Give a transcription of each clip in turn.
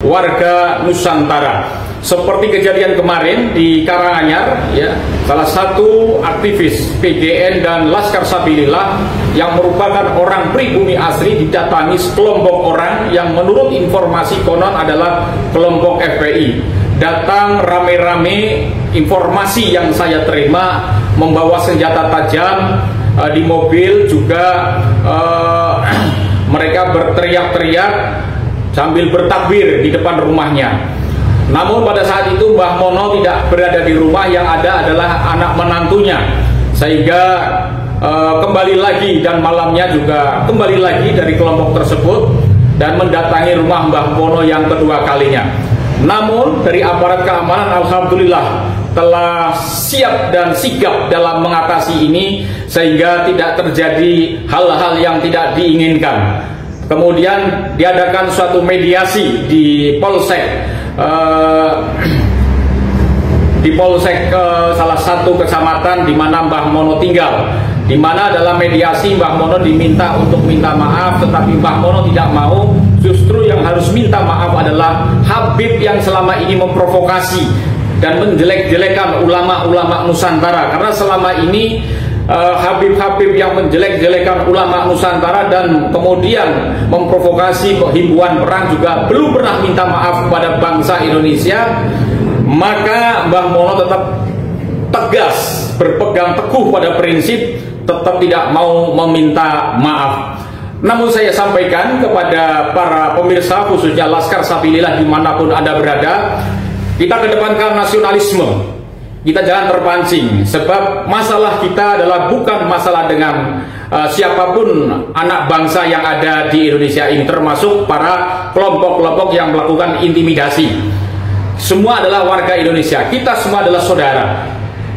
warga Nusantara. Seperti kejadian kemarin di Karanganyar, ya, salah satu aktivis PGN dan Laskar Sabilillah yang merupakan orang pribumi asli didatangi sekelompok orang yang menurut informasi konon adalah kelompok FPI. Datang rame-rame, informasi yang saya terima membawa senjata tajam di mobil juga, mereka berteriak-teriak sambil bertakbir di depan rumahnya. Namun pada saat itu Mbah Mono tidak berada di rumah, yang ada adalah anak menantunya, sehingga kembali lagi dan malamnya juga kembali lagi dari kelompok tersebut dan mendatangi rumah Mbah Mono yang kedua kalinya. Namun dari aparat keamanan alhamdulillah telah siap dan sigap dalam mengatasi ini sehingga tidak terjadi hal-hal yang tidak diinginkan. Kemudian diadakan suatu mediasi di Polsek salah satu kecamatan di mana Mbah Mono tinggal, di mana dalam mediasi Mbah Mono diminta untuk minta maaf, tetapi Mbah Mono tidak mau. Justru yang harus minta maaf adalah Habib yang selama ini memprovokasi dan menjelek-jelekan ulama-ulama Nusantara, karena selama ini Habib-habib yang menjelek-jelekan ulama Nusantara dan kemudian memprovokasi himbauan perang juga belum pernah minta maaf kepada bangsa Indonesia. Maka Mbah Mono tetap tegas, berpegang teguh pada prinsip, tetap tidak mau meminta maaf. Namun saya sampaikan kepada para pemirsa, khususnya Laskar Sabilillah dimanapun Anda berada, kita kedepankan nasionalisme. Kita jangan terpancing, sebab masalah kita adalah bukan masalah dengan siapapun anak bangsa yang ada di Indonesia ini, termasuk para kelompok-kelompok yang melakukan intimidasi. Semua adalah warga Indonesia, kita semua adalah saudara.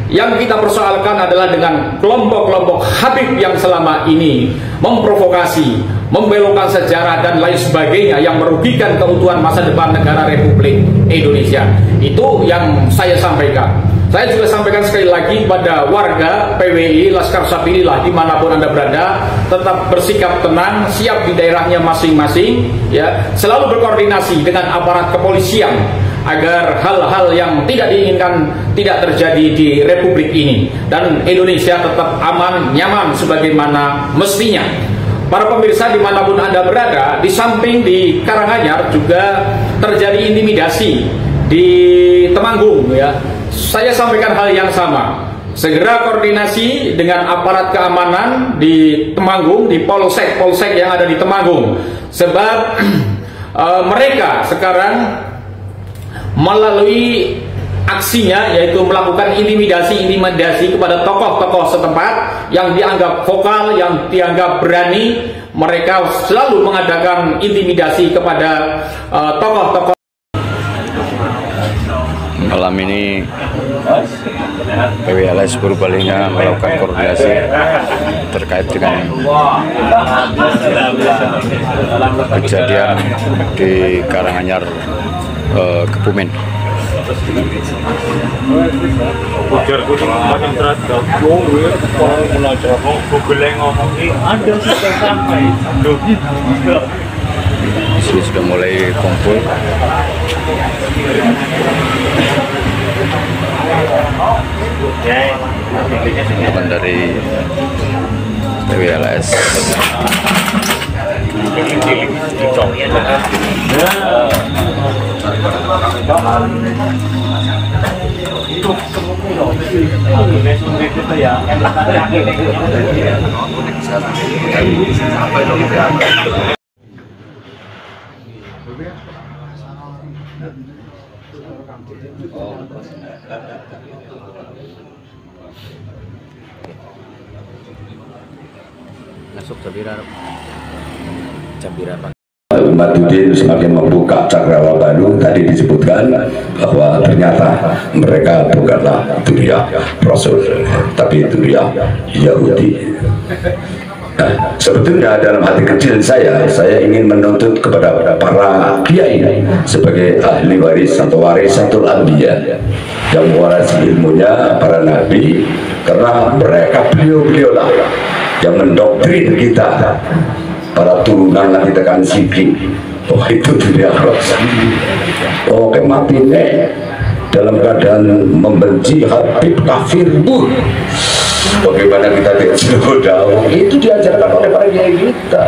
Yang kita persoalkan adalah dengan kelompok-kelompok Habib yang selama ini memprovokasi, membelokkan sejarah dan lain sebagainya yang merugikan keutuhan masa depan negara Republik Indonesia. Itu yang saya sampaikan. Saya juga sampaikan sekali lagi pada warga PWI Laskar Sabilillah dimanapun Anda berada, tetap bersikap tenang, siap di daerahnya masing-masing, ya, selalu berkoordinasi dengan aparat kepolisian agar hal-hal yang tidak diinginkan tidak terjadi di Republik ini dan Indonesia tetap aman, nyaman sebagaimana mestinya. Para pemirsa dimanapun Anda berada, di samping di Karanganyar juga terjadi intimidasi di Temanggung, ya. Saya sampaikan hal yang sama. Segera koordinasi dengan aparat keamanan di Temanggung, di polsek-polsek yang ada di Temanggung, sebab mereka sekarang melalui aksinya yaitu melakukan intimidasi kepada tokoh-tokoh setempat yang dianggap vokal, yang dianggap berani. Mereka selalu mengadakan intimidasi kepada tokoh-tokoh. Malam ini PWLS Purbalingga melakukan koordinasi terkait dengan kejadian di Karanganyar, Kebumen. Sudah mulai kumpul. Teman dari PWLS. Masuk Jabira Pak. Madudin semakin membuka cakrawala baru. Tadi disebutkan bahwa ternyata mereka bukanlah Duriah Rasul, tapi Duriah Yahudi. Nah, sebetulnya dalam hati kecil saya ingin menuntut kepada para kiai sebagai ahli waris atau warisatul anbiya yang mewarisi ilmunya para nabi, karena mereka beliau lah yang mendoktrin kita para turunan nanti tekan siki Oh itu dunia rohani. Oh matinya dalam keadaan membenci Habib kafir. Bagaimana kita tidak tahu? Itu diajarkan oleh para kiai kita.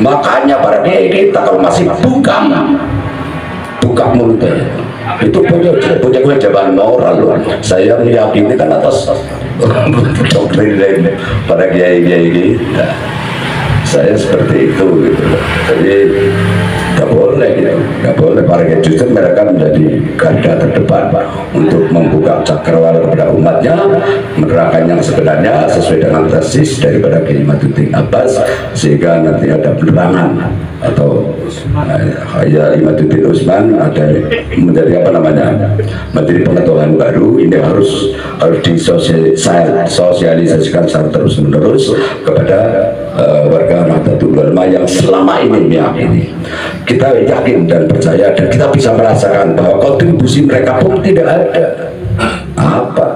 Makanya para kiai kita kalau masih buka mulutnya itu punya kewajiban moral loh. Saya meyakini kan atas doktrin para kiai kita. Saya seperti itu gitu. Jadi nggak boleh gitu, nggak boleh para kiai, justru mereka menjadi garda terdepan untuk membuka cakrawala kepada umatnya, menerangkan yang sebenarnya sesuai dengan tesis daripada Kiai Imaduddin Abbas, sehingga nanti ada penerangan atau ya Imaduddin Utsman ada menjadi apa namanya, menjadi pengetahuan baru. Ini harus disosialisasikan secara terus menerus kepada warga Nahdlatul Ulama yang selama ini meyakini. Kita yakin dan percaya dan kita bisa merasakan bahwa kontribusi mereka pun tidak ada. Apa?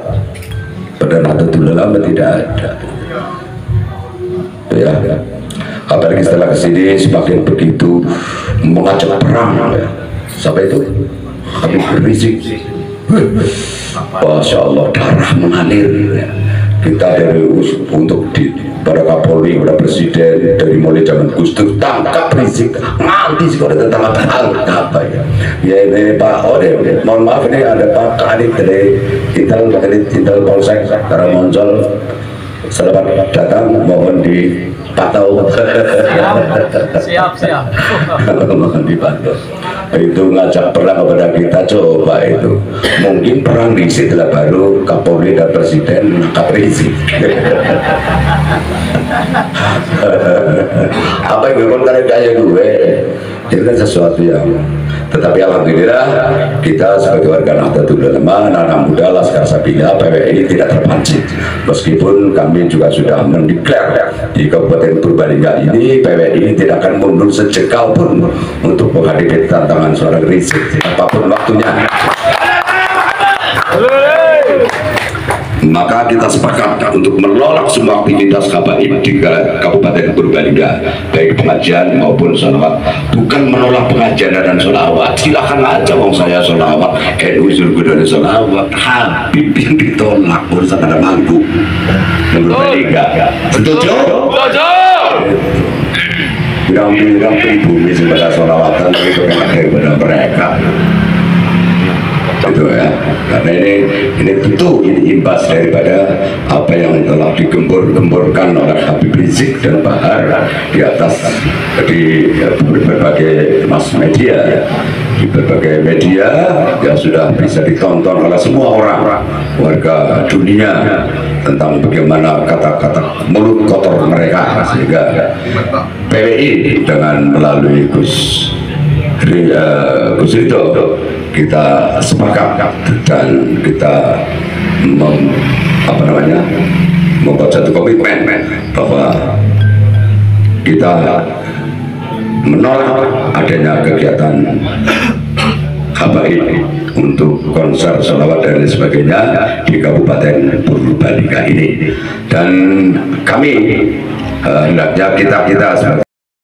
Pada Nahdlatul Ulama tidak ada. Ya. Apalagi setelah kesini semakin begitu mengajak perang ya. Sampai itu Habib Rizik. Masya Allah, darah mengalir ya. Kita dari untuk di para Kapolri, para Presiden, dari mulai zaman Gus Dur tangkap Rizik, nanti sekolah tentang apa ya? Ya ini Pak, mohon maaf ini ada Pak Kadif dari Intel Polsek Karamoncol. Selamat datang, mohon dipantau. Siap. Mohon dipantau. Itu ngajak perang kepada kita, coba itu. Mungkin perang di setelah baru Kapolri dan Presiden Rizik. Apa yang berkontrak kayak gue? Itu kan sesuatu yang, tetapi alhamdulillah kita sebagai warga Nahdlatul Ulama, anak muda Laskar Sabila PWI tidak terpancing. Meskipun kami juga sudah mendeklar di Kabupaten Purbalingga ini PWI tidak akan mundur sejengkal pun untuk menghadapi tantangan seorang Rizik apapun waktunya. Maka kita sepakat untuk menolak semua aktivitas habaib di Kabupaten Purbalingga, baik pengajian maupun sholawat. Bukan menolak pengajian dan sholawat, silakan aja, wong saya sholawat, NU Surgudane sholawat. Habib yang ditolak urusan ada mangku Purbalingga. Setuju? Bilang-bilang pribumi sebagai sholawatan itu kan daripada mereka. Itu ya, karena ini tentu ini imbas daripada apa yang telah digembur-gemburkan oleh Habib Rizik dan Bahar di atas di berbagai mass media ya. Di berbagai media yang sudah bisa ditonton oleh semua orang warga dunia tentang bagaimana kata-kata mulut kotor mereka, sehingga PWI dengan melalui Gus Ridho kita sepakat dan kita membuat satu komitmen bahwa kita menolak adanya kegiatan habaib untuk konser sholawat dan lain sebagainya di Kabupaten Purbalingga ini. Dan kami hendaknya kita sebagai